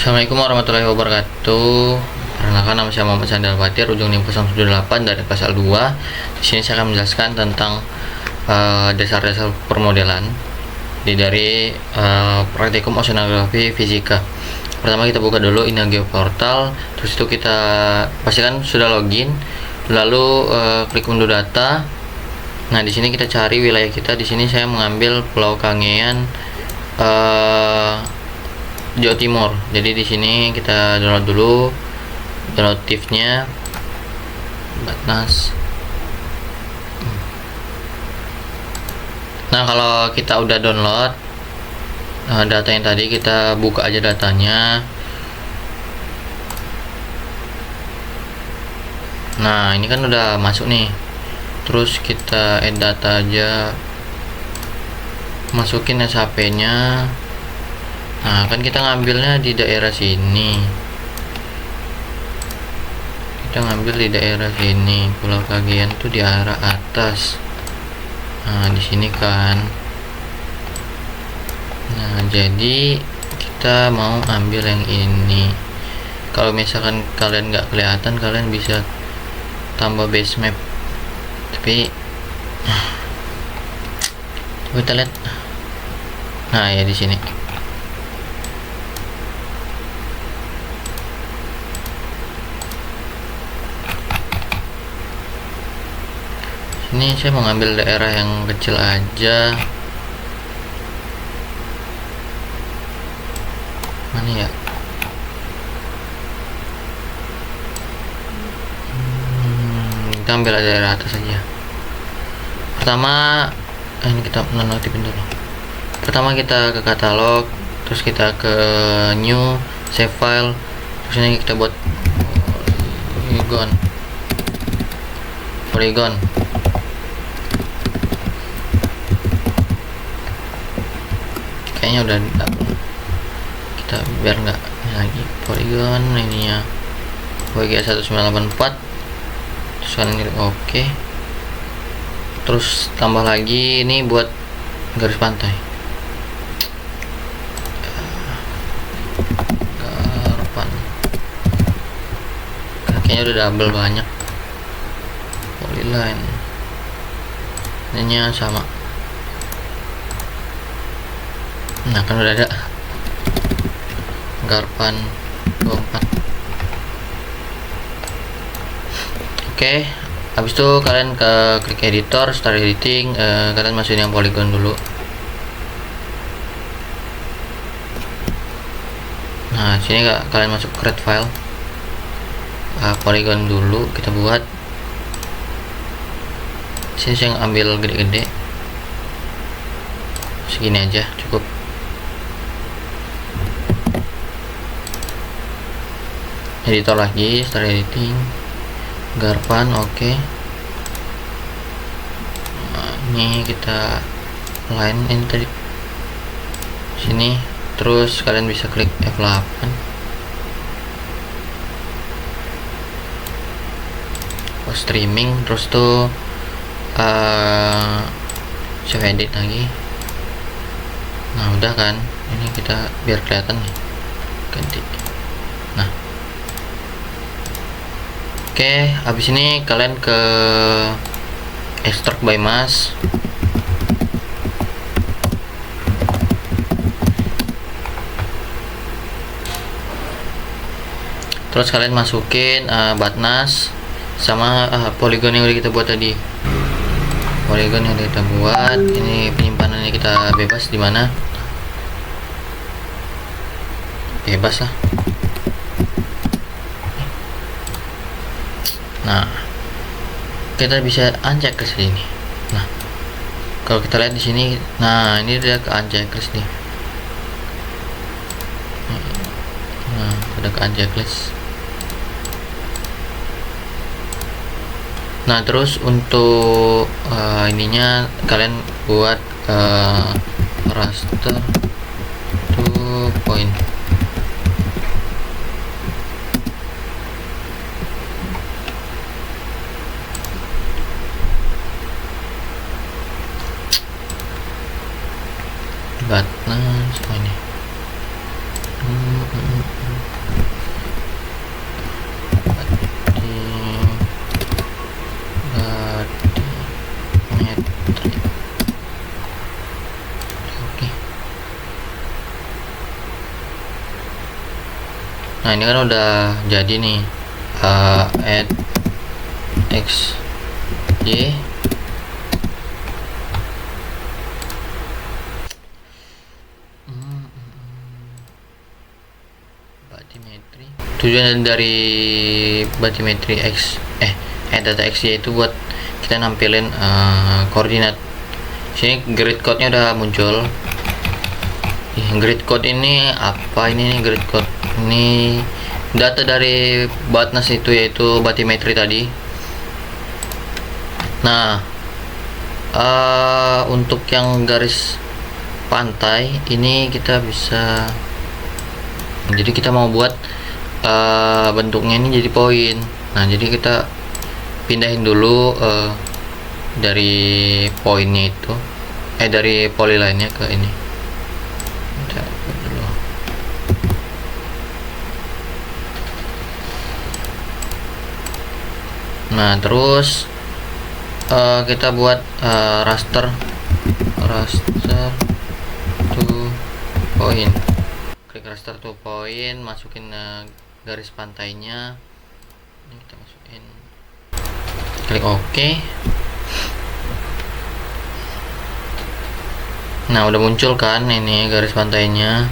Assalamualaikum warahmatullahi wabarakatuh. Perkenalkan, nama saya Muhammad Sandal Fatir, ujung NIM 078 dari kelas L2. Di sini saya akan menjelaskan tentang dasar-dasar permodelan dari praktikum oceanografi fisika. Pertama kita buka dulu Inageo Portal, terus itu kita pastikan sudah login, lalu klik unduh data. Nah, di sini kita cari wilayah kita. Di sini saya mengambil Pulau Kangean, Jawa Timur. Jadi di sini kita download dulu, download TIFF-nya, Batnas. Nah, kalau kita udah download data yang tadi, kita buka aja datanya. Nah, ini kan udah masuk nih. Terus kita add data aja, masukin SHP-nya. Nah, kan kita ngambilnya di daerah sini. Kita ngambil di daerah sini. Pulau Kangean tuh di arah atas. Nah, di sini kan. Nah, jadi kita mau ambil yang ini. Kalau misalkan kalian nggak kelihatan, kalian bisa tambah base map. Tapi kita lihat. Nah, ya di sini. Ini saya mau ngambil daerah yang kecil aja. Mana ya? Kita ambil daerah atas saja. Pertama, ini kita nonaktifin dulu. Pertama kita ke katalog, terus kita ke new, save file. Terus ini kita buat polygon. Kayaknya udah kita biar nggak lagi polygon ininya WG 1984. Terus kan ini oke. Terus tambah lagi ini buat garis pantai. Kayaknya udah double banyak. Polyline ininya sama. Nah, kan udah ada garpan 24. Oke, habis itu kalian ke klik editor, start editing. Kalian masukin yang polygon dulu. Nah, sini kalian masuk create file. Polygon dulu kita buat. Sini saya ambil gede-gede, segini aja cukup. Editor lagi, start editing, garpan, oke. Nah, ini kita line ini tadi sini, terus kalian bisa klik F8. Streaming, terus tuh save edit lagi. Nah, udah kan, ini kita biar kelihatan nih, ganti. Nah, oke, habis ini kalian ke extract by mass. Terus kalian masukin Batnas sama polygon yang udah kita buat tadi. Polygon yang udah kita buat, ini penyimpanannya kita bebas di mana? Bebas lah. Nah, kita bisa uncheck ke sini. Nah, kalau kita lihat di sini, nah ini udah ke uncheck list nih. Nah, udah ke uncheck list. Nah, terus untuk ininya kalian buat raster to point. Batnas, oh ini. Nah ini kan udah jadi nih, add x y. Bathymetry, tujuan dari bathymetry x data x y itu buat kita nampilin koordinat. Sini grid code-nya udah muncul. Grid code ini apa? Ini grid code ini data dari BATNAS itu, yaitu bathymetry tadi. Nah untuk yang garis pantai ini kita bisa, jadi kita mau buat bentuknya ini jadi poin. Nah jadi kita pindahin dulu dari poinnya itu, dari polyline-nya ke ini. Dulu. Nah terus kita buat raster to point. Klik raster to point, masukin garis pantainya. Ini kita masukin, klik OK. Nah udah muncul kan ini garis pantainya.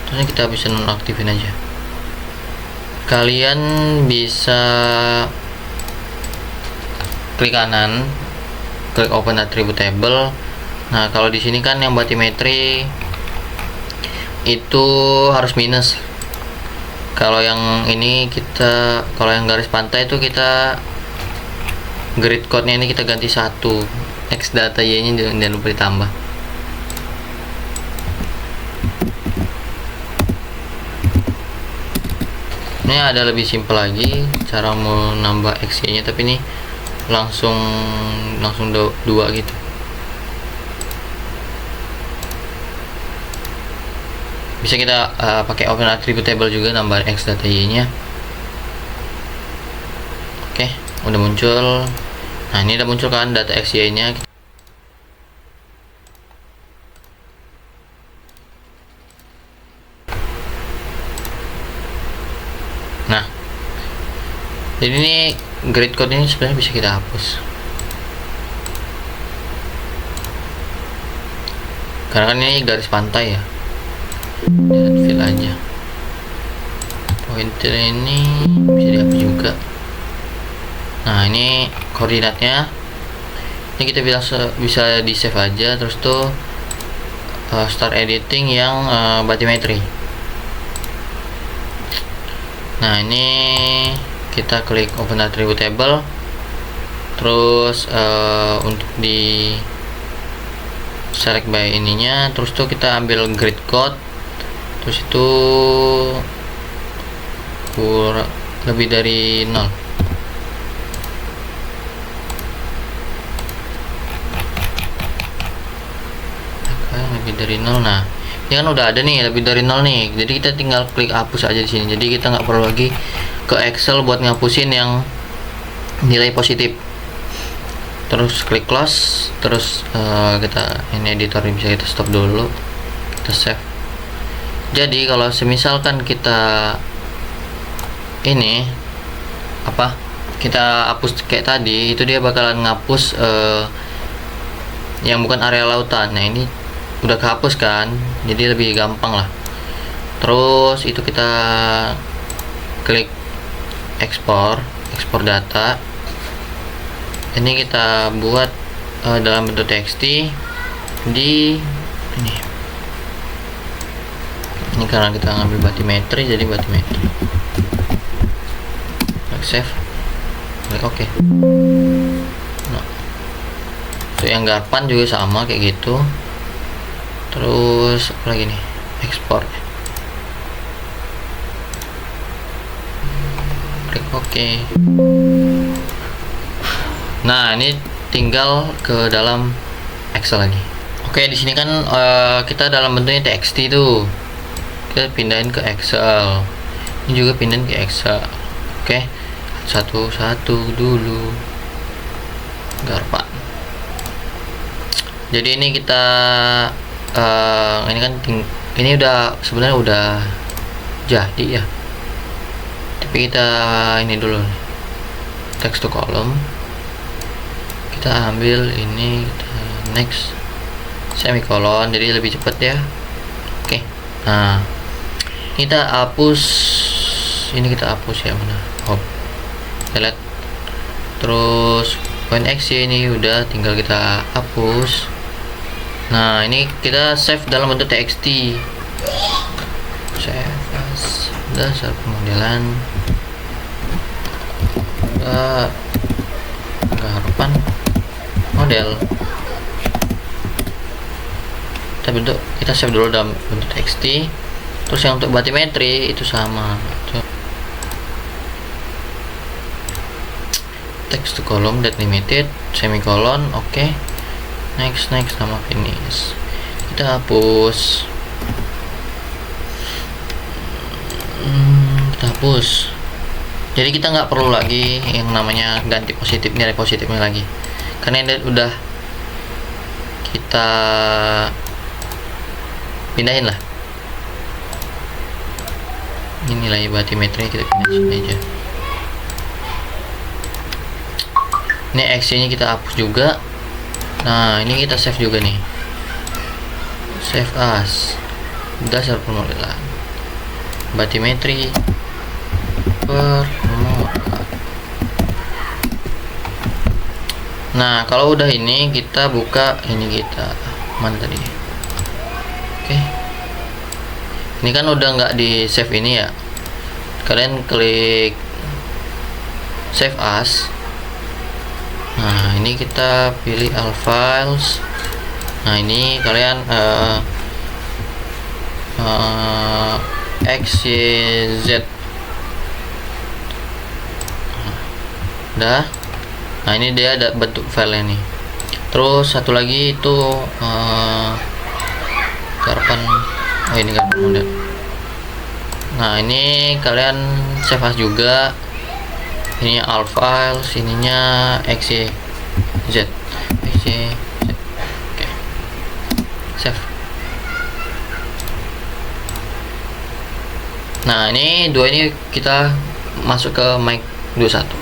Terus kita bisa nonaktifin aja. Kalian bisa klik kanan, klik open attribute table. Nah kalau di sini kan yang bathymetry itu harus minus. Kalau yang ini kita, kalau yang garis pantai itu kita grid code-nya ini kita ganti 1, x data y nya jangan lupa ditambah. Ini ada lebih simpel lagi cara mau nambah x y nya, tapi ini langsung dua gitu. Bisa kita pakai open attribute table juga, nambah x data y nya. Oke, udah muncul. Nah ini udah muncul kan data x y nya. Nah jadi ini grid code ini sebenarnya bisa kita hapus, karena kan ini garis pantai ya. Delete fill aja. Pointer ini bisa dihapus juga. Nah ini koordinatnya, ini kita bisa di save aja. Terus tuh start editing yang bathymetry. Nah ini kita klik open attribute table. Terus untuk di select by ininya, terus tuh kita ambil grid code. Terus itu lebih dari 0. Lebih dari 0. Nah ini kan udah ada nih lebih dari 0 nih, jadi kita tinggal klik hapus aja di sini. Jadi kita nggak perlu lagi ke Excel buat ngapusin yang nilai positif. Terus klik close. Terus kita ini editor bisa kita stop dulu, kita save. Jadi kalau semisalkan kita ini kita hapus kayak tadi, itu dia bakalan ngapus yang bukan area lautan. Nah ini udah kehapus kan, jadi lebih gampang lah. Terus itu kita klik ekspor data. Ini kita buat dalam bentuk txt di ini. Ini karena kita ngambil bathymetry, jadi bathymetry. Klik save, klik OK. Nah, untuk yang garpan juga sama kayak gitu. Terus apa lagi nih, ekspor. Klik OK. Nah ini tinggal ke dalam Excel lagi. Oke, di sini kan kita dalam bentuknya txt tuh. Kita pindahin ke Excel. Ini juga pindahin ke Excel. Oke, satu-satu dulu. Garpan. Jadi ini kita ini kan ini udah sebenarnya udah jadi ya. tapi kita ini dulu, text to column, kita ambil ini, kita next semikolon, jadi lebih cepat ya. Oke, nah kita hapus ini, kita hapus ya, mana hop, delete. Terus point x ini udah, tinggal kita hapus. Nah ini kita save dalam bentuk txt, save as dasar pemodelan, harapan model. Kita save dulu dalam bentuk txt. Terus yang untuk batimetri itu sama, text to column date limited semikolon. Oke, next sama finish. Kita hapus, jadi kita nggak perlu lagi yang namanya ganti nilai positifnya lagi, karena ini udah kita pindahin lah. Ini nilai batimetri kita pindah sini aja. Ini x nya kita hapus juga. Nah ini kita save juga nih, save as dasar pemodelan batimetri permukaan. Nah kalau udah ini kita buka ini, kita mana tadi. Oke, ini kan udah nggak di save ini ya, kalian klik save as. Nah ini kita pilih all files. Nah ini kalian x y z udah. Nah ini dia ada bentuk filenya nih. Terus satu lagi itu harapan, oh ini kan model. Nah ini kalian save as juga, ininya all files, ininya xyz. Oke, save. Nah ini dua ini kita masuk ke mic 21.